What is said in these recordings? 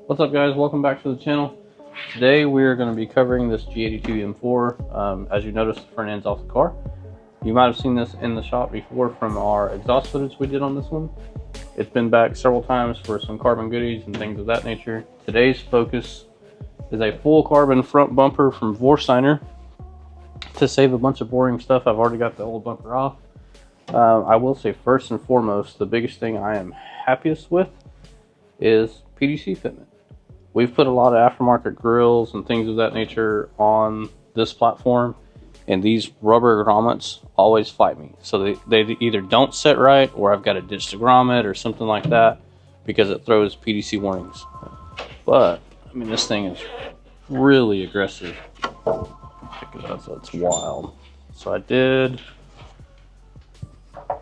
What's up guys, welcome back to the channel. Today we're going to be covering this G82 M4. As you notice, the front end's off the car. You might have seen this in the shop before from our exhaust footage we did on this one. It's been back several times for some carbon goodies and things of that nature. Today's focus is a full carbon front bumper from Vorsteiner. To save a bunch of boring stuff, I've already got the old bumper off. I will say first and foremost, the biggest thing I am happiest with is PDC fitment. We've put a lot of aftermarket grills and things of that nature on this platform, and these rubber grommets always fight me. So they either don't set right, or I've got to ditch the grommet or something like that because it throws PDC warnings. But I mean, this thing is really aggressive. Check it out, so it's wild. So I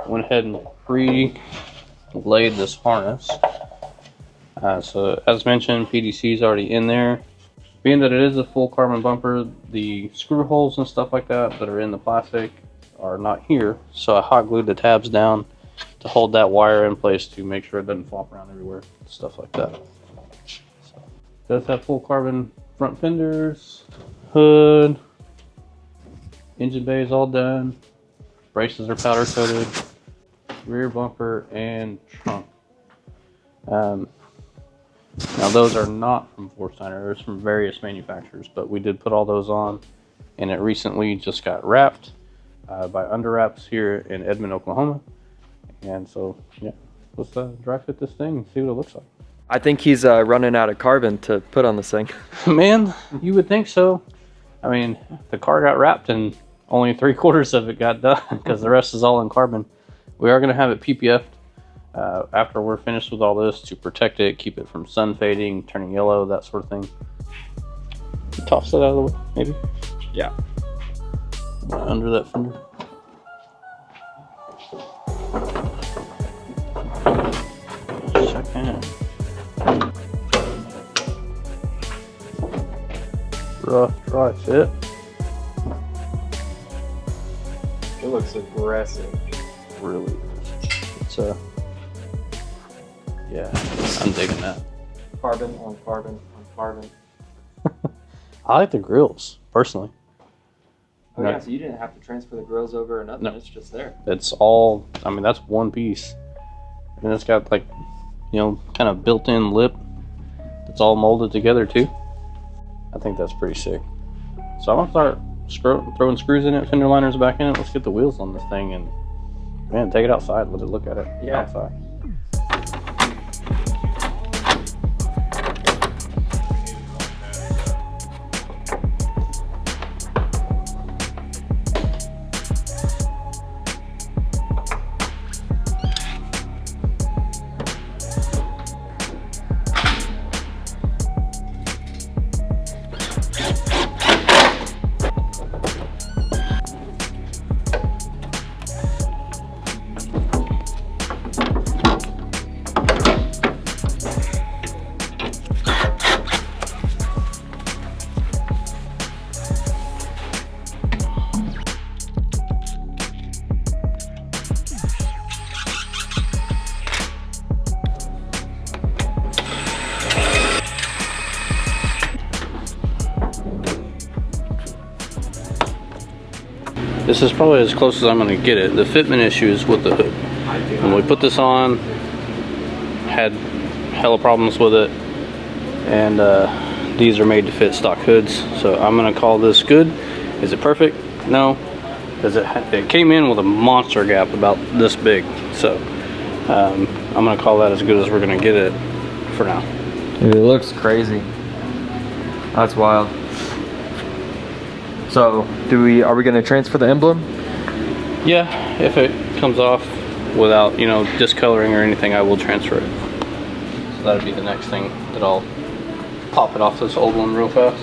went ahead and pre-laid this harness. So as mentioned, PDC is already in there. Being that it is a full carbon bumper, the screw holes and stuff like that are in the plastic are not here. So I hot glued the tabs down to hold that wire in place to make sure it doesn't flop around everywhere, stuff like that. So, it does have full carbon front fenders, hood, engine bay is all done, braces are powder coated, rear bumper and trunk. Now those are not from Vorsteiner, they're from various manufacturers, but we did put all those on, and it recently just got wrapped by Under Wraps here in Edmond, Oklahoma. And so yeah, let's dry fit this thing and see what it looks like. I think he's running out of carbon to put on this thing. Man, you would think so. I mean, the car got wrapped and only 3/4 of it got done because the rest is all in carbon. We are going to have it PPF'd after we're finished with all this to protect it, keep it from sun fading, turning yellow, that sort of thing. Toss it out of the way, maybe? Yeah. Under that fender. Second. Rough, dry fit. It looks aggressive. Really is. It's yeah, I'm digging that. Carbon on carbon on carbon. I like the grills, personally. Oh yeah, so you didn't have to transfer the grills over or nothing, No. It's just there. It's all, I mean, that's one piece. And it's got like, you know, kind of built-in lip that's all molded together too. I think that's pretty sick. So I'm gonna start throwing screws in it, fender liners back in it. Let's get the wheels on this thing and, man, take it outside, let it look at it outside. This is probably as close as I'm going to get it. The fitment issue is with the hood. When we put this on, had hella problems with it, and these are made to fit stock hoods. So I'm going to call this good. Is it perfect? No, because it came in with a monster gap about this big. So I'm going to call that as good as we're going to get it for now. Dude, it looks crazy. That's wild. So, are we gonna transfer the emblem? Yeah, if it comes off without, you know, discoloring or anything, I will transfer it. So that'll be the next thing that I'll pop it off this old one real fast.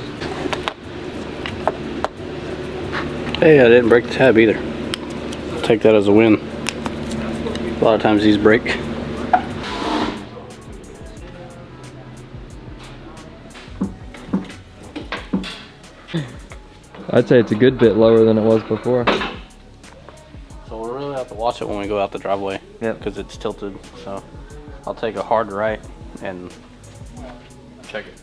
Hey, I didn't break the tab either. I'll take that as a win. A lot of times these break. I'd say it's a good bit lower than it was before. So we'll really have to watch it when we go out the driveway. Yep. Because it's tilted. So I'll take a hard right and check it.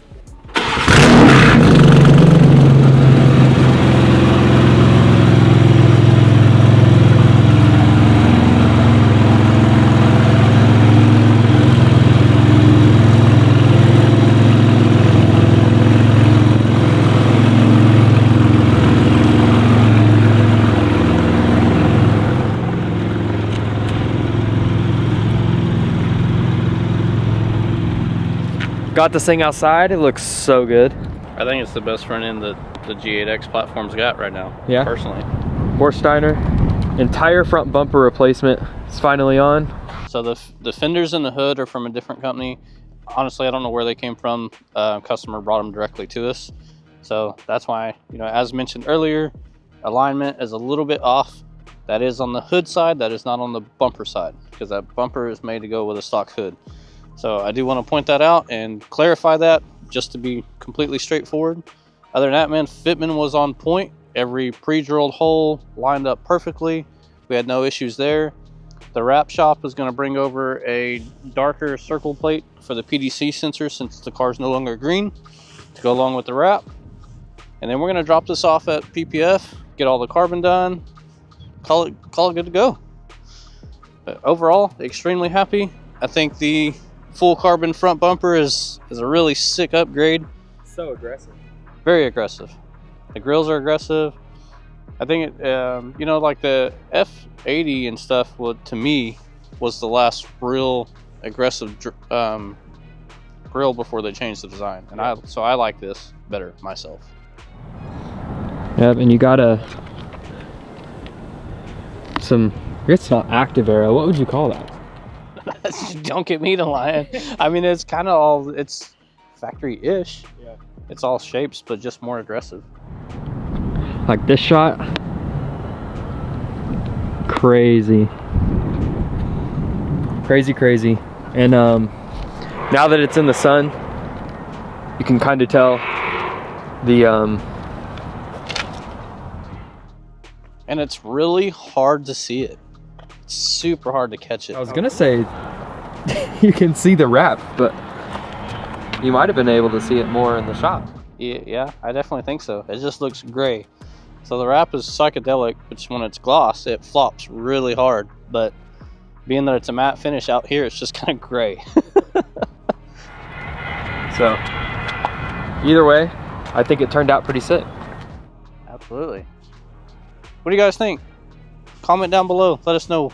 Got this thing outside, it looks so good. I think it's the best front end that the G8X platform's got right now. Yeah. Personally. Vorsteiner, entire front bumper replacement is finally on. So the fenders in the hood are from a different company. Honestly, I don't know where they came from. Customer brought them directly to us. So that's why, you know, as mentioned earlier, alignment is a little bit off. That is on the hood side, that is not on the bumper side, because that bumper is made to go with a stock hood. So I do want to point that out and clarify that, just to be completely straightforward. Other than that, man, Fitment was on point. Every pre-drilled hole lined up perfectly. We had no issues there. The wrap shop is going to bring over a darker circle plate for the PDC sensor, since the car's no longer green, to go along with the wrap. And then we're going to drop this off at PPF, get all the carbon done, call it good to go. But overall, extremely happy. I think the full carbon front bumper is a really sick upgrade. So aggressive. Very aggressive. The grills are aggressive. I think it, you know, like the F80 and stuff, to me, was the last real aggressive grill before they changed the design. And so I like this better myself. Yep, and you got some, it's not active arrow. What would you call that? Don't get me to lying. I mean, it's kind of all, it's factory-ish. Yeah. It's all shapes, but just more aggressive. Like this shot. Crazy. Crazy, crazy. And now that it's in the sun, you can kind of tell the and it's really hard to see it. It's super hard to catch it. I was gonna say you can see the wrap, but you might have been able to see it more in the shop. Yeah, I definitely think so. It just looks gray. So the wrap is psychedelic, which when it's gloss, it flops really hard. But being that it's a matte finish out here, it's just kind of gray. So either way, I think it turned out pretty sick. Absolutely. What do you guys think? Comment down below. Let us know.